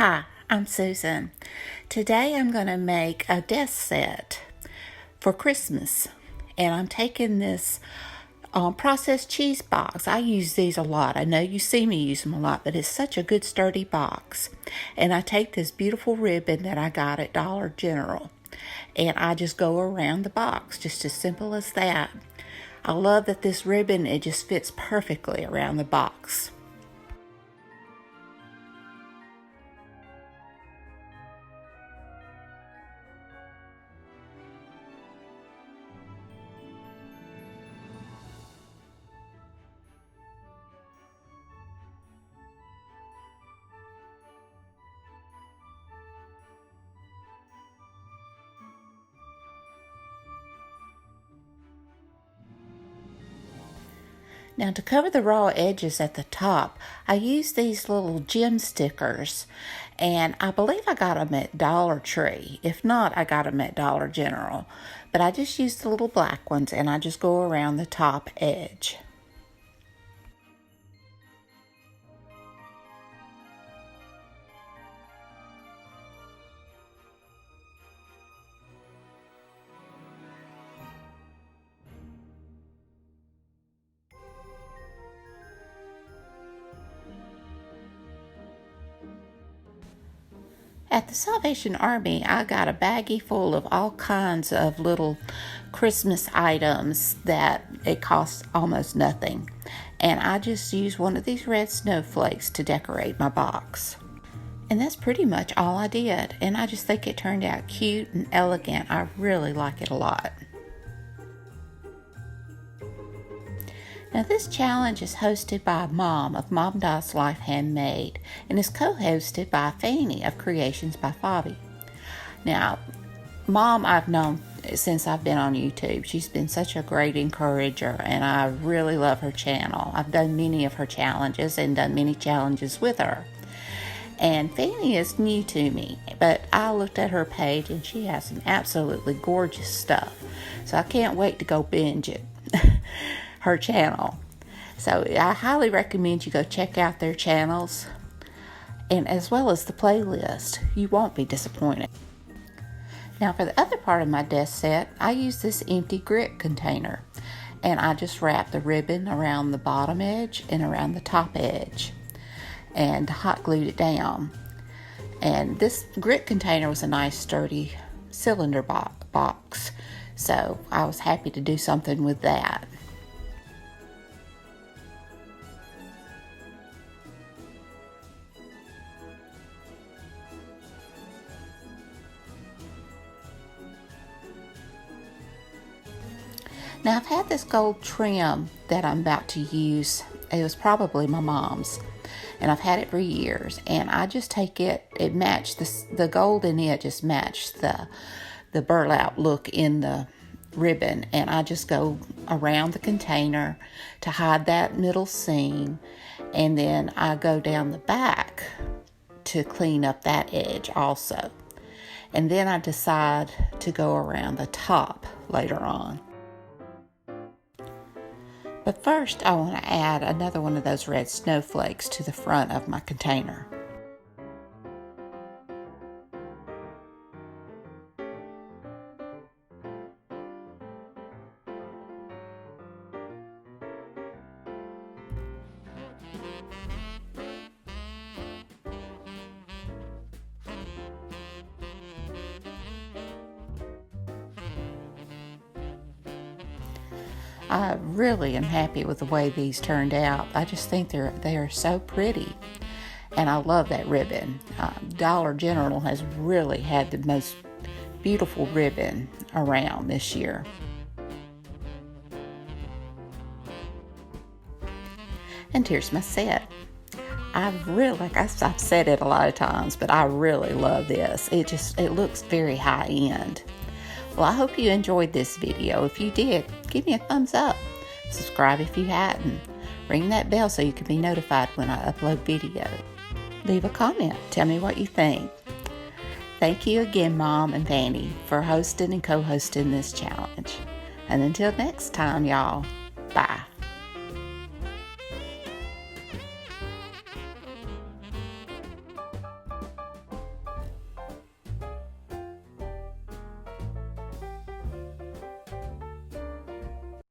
Hi, I'm Susan. Today I'm going to make a desk set for Christmas. And I'm taking this processed cheese box. I use these a lot. I know you see me use them a lot, but it's such a good sturdy box. And I take this beautiful ribbon that I got at Dollar General. And I just go around the box, just as simple as that. I love that this ribbon, it just fits perfectly around the box. Now to cover the raw edges at the top, I use these little gem stickers, and I believe I got them at Dollar Tree. If not, I got them at Dollar General. But I just use the little black ones, and I just go around the top edge. At the Salvation Army, I got a baggie full of all kinds of little Christmas items that it costs almost nothing. And I just used one of these red snowflakes to decorate my box. And that's pretty much all I did. And I just think it turned out cute and elegant. I really like it a lot. Now this challenge is hosted by Mom of MomDas Life Handmade and is co-hosted by Fanny of Creations by Favi. Now, Mom I've known since I've been on YouTube. She's been such a great encourager and I really love her channel. I've done many of her challenges and done many challenges with her. And Fanny is new to me, but I looked at her page and she has some absolutely gorgeous stuff. So I can't wait to go binge it. Her channel. So I highly recommend you go check out their channels and as well as the playlist. You won't be disappointed. Now for the other part of my desk set, I use this empty grit container and I just wrap the ribbon around the bottom edge and around the top edge and hot glued it down. And this grit container was a nice sturdy cylinder box, so I was happy to do something with that. Now I've had this gold trim that I'm about to use. It was probably my mom's and I've had it for years, and I just take it matched the gold in it just matched the burlap look in the ribbon, and I just go around the container to hide that middle seam, and then I go down the back to clean up that edge also, and then I decide to go around the top later on. But first, I want to add another one of those red snowflakes to the front of my container. I really am happy with the way these turned out. I just think they are so pretty, and I love that ribbon. Dollar General has really had the most beautiful ribbon around this year. And here's my set. Like I've said it a lot of times, but I really love this. It looks very high end. Well, I hope you enjoyed this video. If you did, give me a thumbs up. Subscribe if you hadn't. Ring that bell so you can be notified when I upload videos. Leave a comment. Tell me what you think. Thank you again, Mom and Fanny, for hosting and co-hosting this challenge. And until next time, y'all, bye.